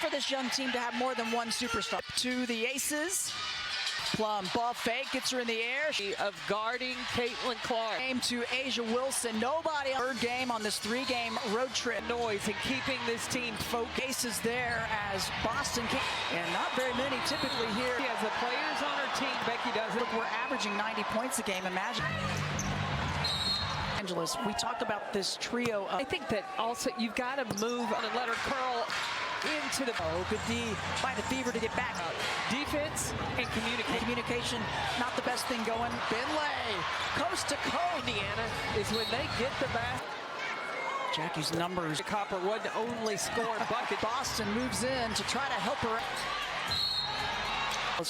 for this young team to have more than one superstar. To the aces. Plum, ball fake, gets her in the air. Of guarding Caitlin Clark. Game to Asia Wilson. Nobody on third game on this three-game road trip. Noise and keeping this team focused. Aces there as Boston and not very many typically here. She has the players on her team. Becky doesn't. Look, we're averaging 90 points a game. Imagine. Angeles, we talked about this trio. I think that also you've got to move and let her curl into the good D by the Fever to get back. Defense and communication, not the best thing going. Finlay, coast to coast. Indiana is when they get the back. Jackie's numbers. Copper wasn't only scoring bucket. Boston moves in to try to help her.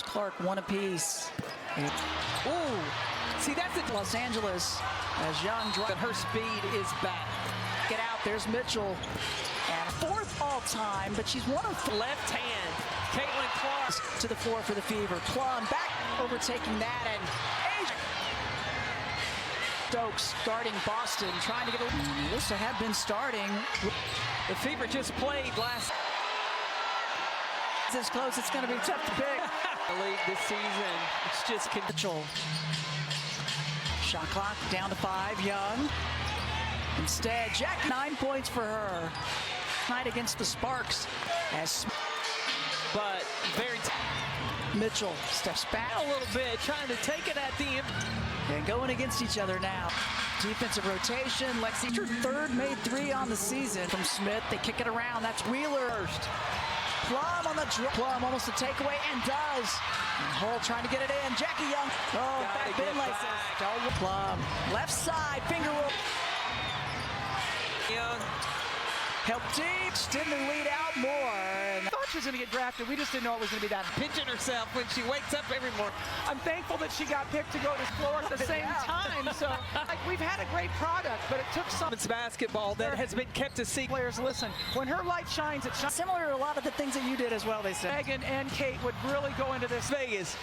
Clark, one apiece. Ooh, see that's it. Los Angeles as Young drives. Her speed is back. Get out, there's Mitchell. And fourth all-time, but she's one of left hand. Caitlin Clark to the floor for the Fever. Plum back, overtaking that, and Stokes guarding Boston, trying to get a. Melissa had been starting. The Fever just played last. It's this close, it's going to be tough to pick. The league this season, it's just Mitchell. Shot clock down to 5. Young. Instead, Jack 9 points for her. Night against the Sparks. But very. Mitchell steps back a little bit, trying to take it at the end. And going against each other now. Defensive rotation. Lexi, her third made 3 on the season from Smith. They kick it around. That's Wheeler. Plum on the drop. Plum almost a takeaway and does. And Hull trying to get it in. Jackie Young. Oh, back Finlay says. Plum. Left side. Finger roll. Young. Help deep. Stinman lead out more. And I thought she was going to get drafted. We just didn't know it was going to be that. Pinching herself when she wakes up every morning. I'm thankful that she got picked to go to Florida at the same time. So, like, we've had a great product, but it took some. It's basketball that has been kept a secret. Players, listen, when her light shines, it shines. Similar to a lot of the things that you did as well, they said. Megan and Kate would really go into this. Vegas.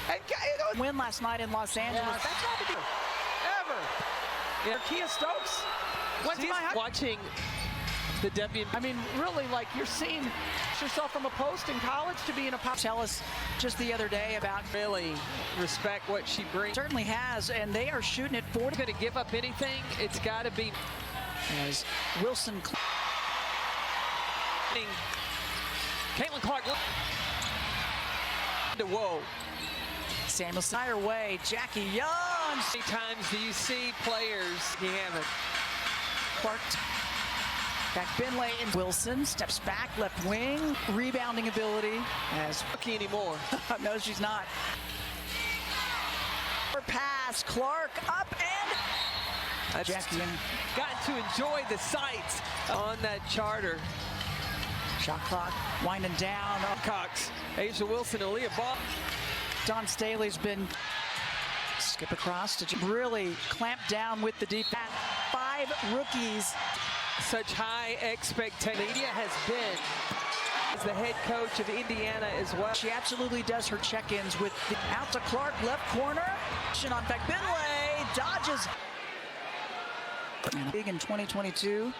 And win last night in Los Angeles. Yes. That's not to do. Ever. Yeah. Kia Stokes. What's watching the WNBA? I mean, really, like, you're seeing yourself from a post in college to being a pop. Tell us just the other day about really respect what she brings. Certainly has, and they are shooting at 40. Going to give up anything, it's got to be. As Wilson. Caitlin Clark. Whoa. Samuel Sire way. Jackie Young. How many times do you see players? You haven't. Clark. Back Finlay and Wilson steps back, left wing, rebounding ability as rookie anymore. No, she's not. Pass, Clark up and Jackie got to enjoy the sights on that charter. Shot clock winding down. Cox, Asia Wilson, Aaliyah Ball. Don Staley's been skip across to really clamp down with the defense. 5 rookies. Such high expectation. Media has been as the head coach of Indiana as well. She absolutely does her check-ins with the out to Clark, left corner. On back Finlay, dodges. Big in 2022.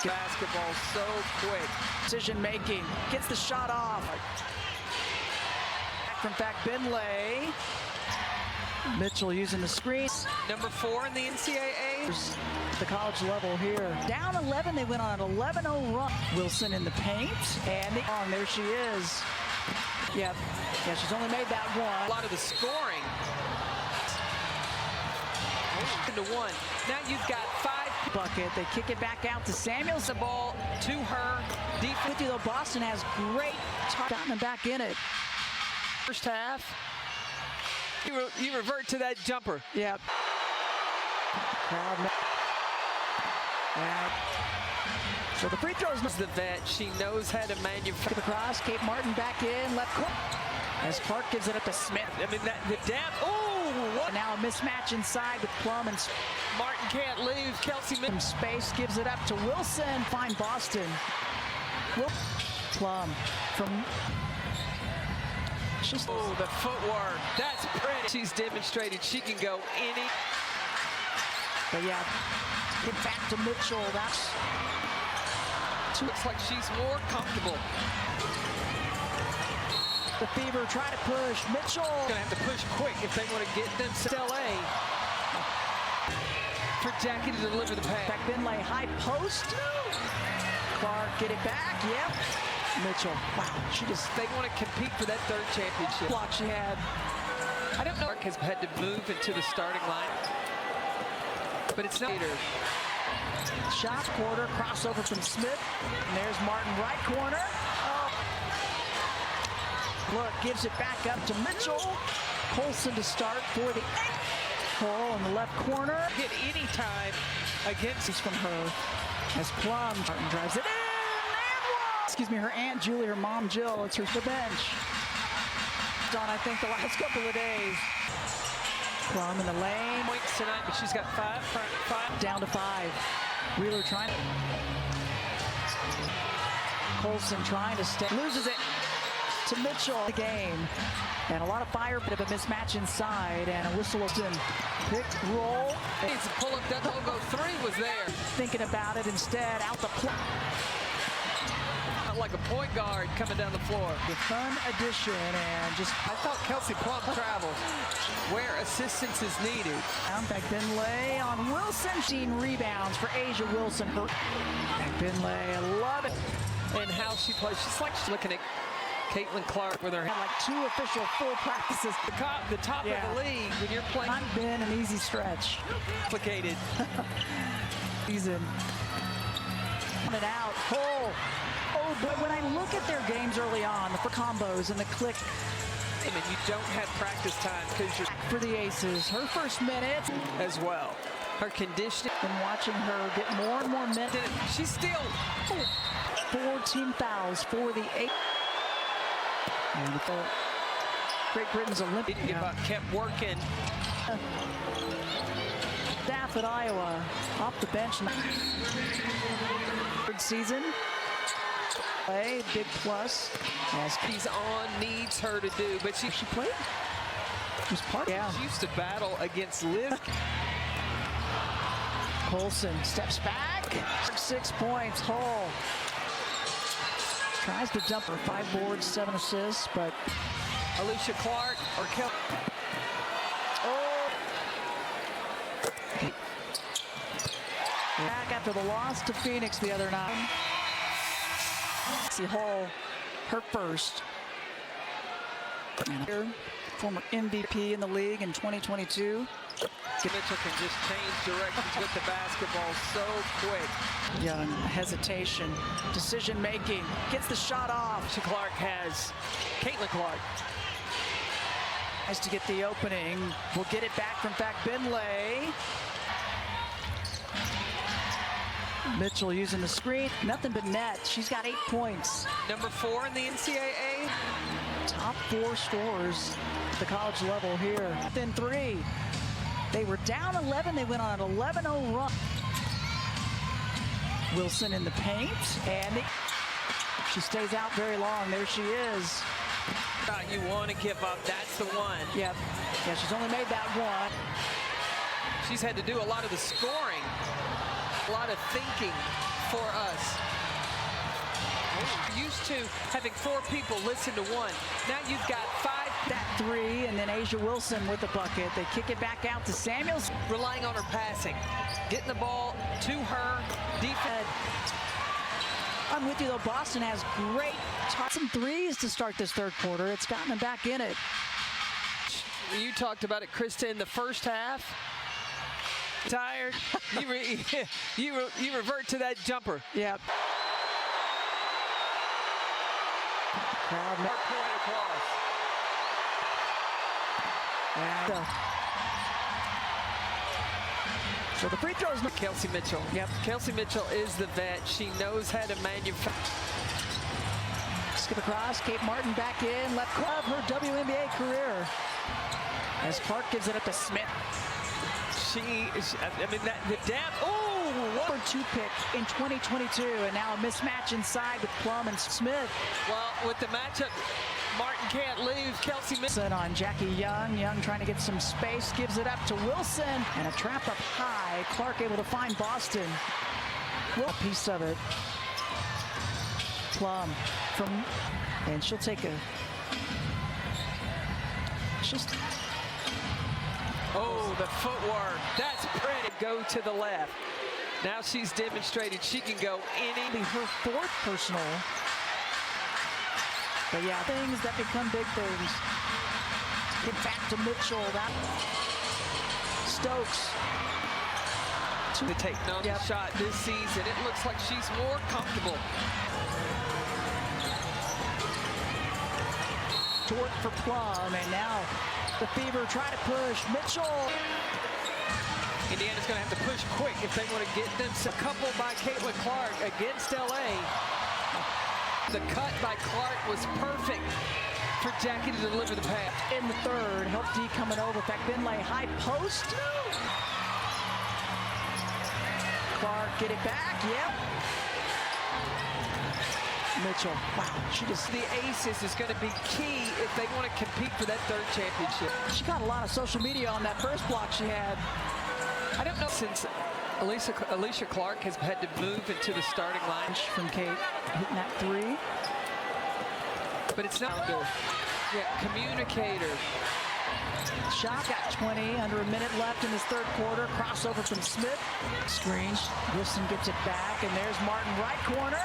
Basketball so quick. Decision making, gets the shot off. Back from back Finlay. Mitchell using the screen. Number 4 in the NCAA. The college level here. Down 11, they went on an 11-0 run. Wilson in the paint, and there she is. Yeah, she's only made that one. A lot of the scoring. To 1. Now you've got 5. Bucket. They kick it back out to Samuels. The ball to her. Defense. With you though, Boston has great gotten them back in it. First half. You revert to that jumper. Yep. Crowd. So the free throws. The vet, she knows how to manufacture. Across, Kate Martin back in, left court. As Clark gives it up to Smith. I mean, the depth. Oh, what? And now a mismatch inside with Plum and Martin can't leave. Kelsey from space gives it up to Wilson. Fine Boston. Plum from. Oh, the footwork. That's pretty. She's demonstrated she can go any. But yeah, get back to Mitchell. That's Looks like she's more comfortable. The Fever try to push. Mitchell. Gonna have to push quick if they want to get them to LA. For Jackie to deliver the pass. Back Binley, high post. Clark, get it back. Yep. Mitchell. Wow, They want to compete for that third championship. block she had. I don't know. Clark has had to move into the starting line, but it's not. Shot quarter, crossover from Smith. And there's Martin, right corner. Oh. Look, gives it back up to Mitchell. Colson to start for the Cole in the left corner. Hit any time against This from her. As Plum, Martin drives it in. And one. Excuse me, her Aunt Julie, her mom Jill. It's her the bench. Done, I think, the last couple of days. Plum in the lane. points tonight, but she's got five. Down to 5. Wheeler trying. Colson trying to stay. Loses it to Mitchell. The game. And a lot of fire, bit of a mismatch inside. And a whistle. Pick, roll. Needs to pull up that logo 3 was there. Thinking about it instead. Out the play. Like a point guard coming down the floor. The fun addition and just. I thought Kelsey Plum traveled where assistance is needed. Back Binley on Wilson. 16 rebounds for Asia Wilson. Back Binley, I love it. And how she plays. She's like she's looking at Caitlin Clark with her hand. Had like 2 official full practices. The top Yeah. of the league when you're playing. Not been an easy stretch. Complicated. Season. And out. Cole. Oh, but when I look at their games early on, for combos and the click. I mean, you don't have practice time because you're For the Aces, her first minute. as well. Her conditioning. And watching her get more and more minutes. She's still 4 team fouls for the 8. And the Great Britain's Olympic. didn't give up, kept working. Staff at Iowa off the bench. Third season. Play, big plus. As He's on, needs her to do, but she played. Was part. Yeah. she used to battle against Liv. Colson steps back. 6 points. Hull tries to dump her. 5 boards, 7 assists, but Alicia Clark or Kel. oh. Back after the loss to Phoenix the other night. See Hull, her first. And here, former MVP in the league in 2022. Mitchell can just change directions with the basketball so quick. Young hesitation, decision making, gets the shot off. Clark has Caitlin Clark. Tries to get the opening. We'll get it back from Binley. Mitchell using the screen. Nothing but net. She's got 8 points. Number 4 in the NCAA. Top 4 scorers at the college level here. Within 3. They were down 11. They went on an 11-0 run. Wilson in the paint. And she stays out very long. There she is. You want to give up. That's the one. Yep. Yeah, she's only made that one. She's had to do a lot of the scoring. A lot of thinking for us. We're used to having 4 people listen to one. Now you've got 5. That 3, and then Asia Wilson with the bucket. They kick it back out to Samuels. Relying on her passing. Getting the ball to her. Defense. I'm with you, though. Boston has great some threes to start this third quarter. It's gotten them back in it. You talked about it, Krista, in the first half. Tired. You revert to that jumper. Yep. Crowd Point across. and, so the free throws. Kelsey Mitchell. Yep. Kelsey Mitchell is the vet. She knows how to manufacture. Skip across. Kate Martin back in. Left of her WNBA career. As Clark gives it up to Smith. I mean, the depth. Oh, what? Number 2 pick in 2022, and now a mismatch inside with Plum and Smith. Well, with the matchup, Martin can't leave. Kelsey Mitchell. On Jackie Young. Young trying to get some space. Gives it up to Wilson. And a trap up high. Clark able to find Boston. A piece of it. Plum and she'll take a. Oh, the footwork. That's pretty. Go to the left. Now she's demonstrated she can go any. Her fourth personal. But yeah, things that become big things. Get back to Mitchell. That Stokes. To take no shot this season. It looks like she's more comfortable. Tort for Plum, and now the Fever try to push. Mitchell. Indiana's going to have to push quick if they want to get them. A couple by Caitlin Clark against LA. The cut by Clark was perfect for Jackie to deliver the pass. In the third, help D coming over. Finlay high post. Clark get it back. Yep. Mitchell. Wow, she just. The aces is going to be key if they want to compete for that third championship. She got a lot of social media on that first block she had. I don't know since Alicia Clark has had to move into the starting line. From Kate hitting that three. But it's not good. Yeah, communicator. Shot got 20, under a minute left in this third quarter. Crossover from Smith. Screen. Wilson gets it back, and there's Martin right corner.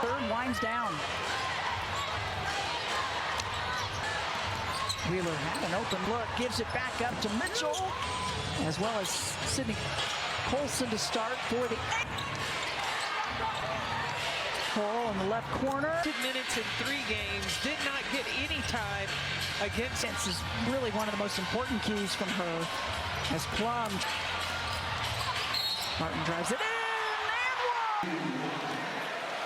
Third winds down. Wheeler had an open look, gives it back up to Mitchell, as well as Sydney Colson to start for the Cole in the left corner. 2 minutes in 3 games, did not get any time against. This is really one of the most important keys from her. As Plum. Martin drives it in, and one!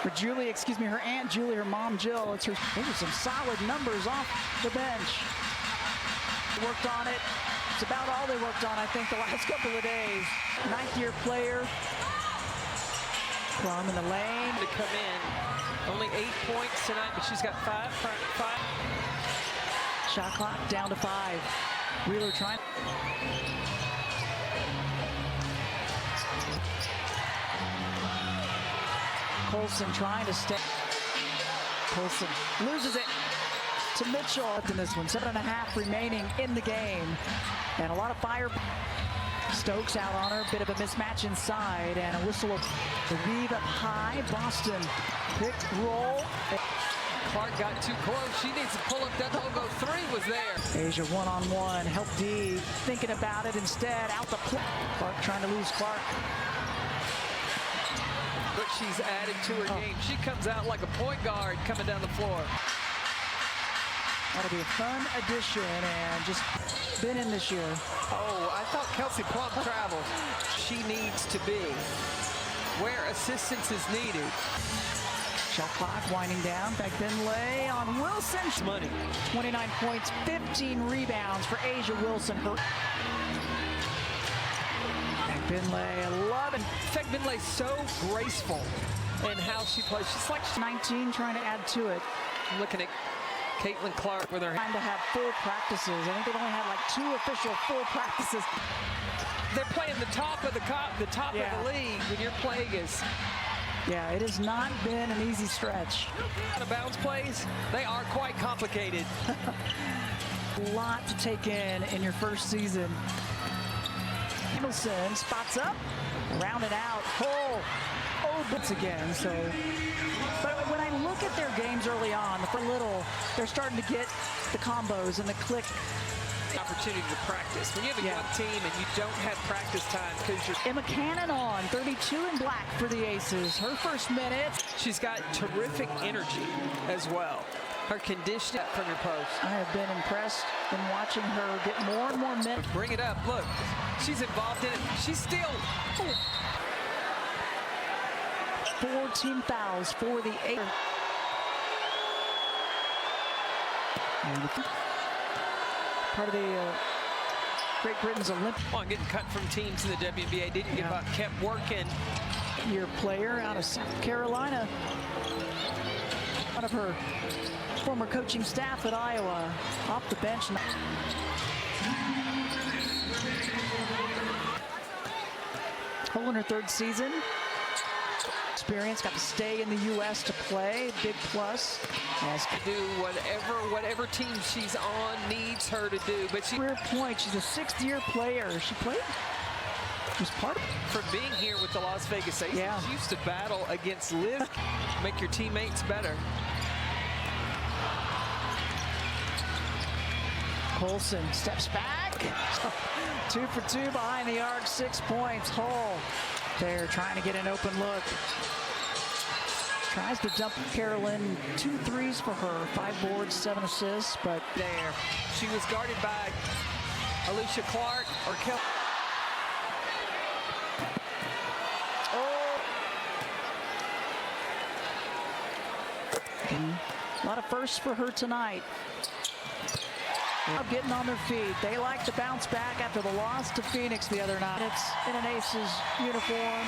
For Julie, excuse me, her Aunt Julie, her mom Jill, those are some solid numbers off the bench. Worked on it. It's about all they worked on, I think, the last couple of days. 9th-year player. Plum in the lane. To come in. Only 8 points tonight, but she's got 5. Shot clock down to 5. Wheeler trying. Colson trying to stay. Colson loses it to Mitchell in this one. 7.5 remaining in the game. And a lot of fire. Stokes out on her. Bit of a mismatch inside. And a whistle. The weave up high. Boston pick roll. Clark got too close. She needs to pull up that logo. 3 was there. Asia one-on-one. Help D. Thinking about it instead. Out the play. Clark trying to lose Clark. But she's added to her game. She comes out like a point guard coming down the floor. That'll be a fun addition and just been in this year. Oh, I thought Kelsey Plum traveled. She needs to be where assistance is needed. Shot clock winding down. Finlay on Wilson. Money. 29 points, 15 rebounds for Asia Wilson. Finlay, 11. Finlay's so graceful in how she plays. She's like 19, trying to add to it. Looking at Caitlin Clark with her Time to have full practices. I think they've only had like 2 official full practices. They're playing the top of the league when you're playing as. Yeah, it has not been an easy stretch. The bounce plays, they are quite complicated. A lot to take in your first season. Nicholson spots up, rounded out, Cole, bits again. So, but when I look at their games early on, for little, they're starting to get the combos and the click. Opportunity to practice. When you have a young team and you don't have practice time because you're. Emma Cannon on 32 in black for the Aces. Her first minute. She's got terrific energy as well. Her conditioning from your post. I have been impressed in watching her get more and more minutes. Bring it up. Look, she's involved in it. She's still. 4 team fouls for the Aces. Part of the Great Britain's Olympic. On getting cut from teams in the WNBA, didn't give up, kept working. Your player out of South Carolina. One of her former coaching staff at Iowa, off the bench. Cole in her 3rd season. experience. Got to stay in the U.S. to play. Big plus. As Do whatever team she's on needs her to do. But she, career point, she's a sixth-year player. She played. Was part of for being here with the Las Vegas Aces, Yeah. she used to battle against Liz, make your teammates better. Colson steps back. 2 for 2 behind the arc, 6 points. Hull there trying to get an open look. Tries to dump Carolyn. 2 threes for her, 5 boards, 7 assists, but There, she was guarded by Alicia Clark or Kel. a lot of firsts for her tonight. Now getting on their feet. They like to bounce back after the loss to Phoenix the other night. It's in an Aces uniform.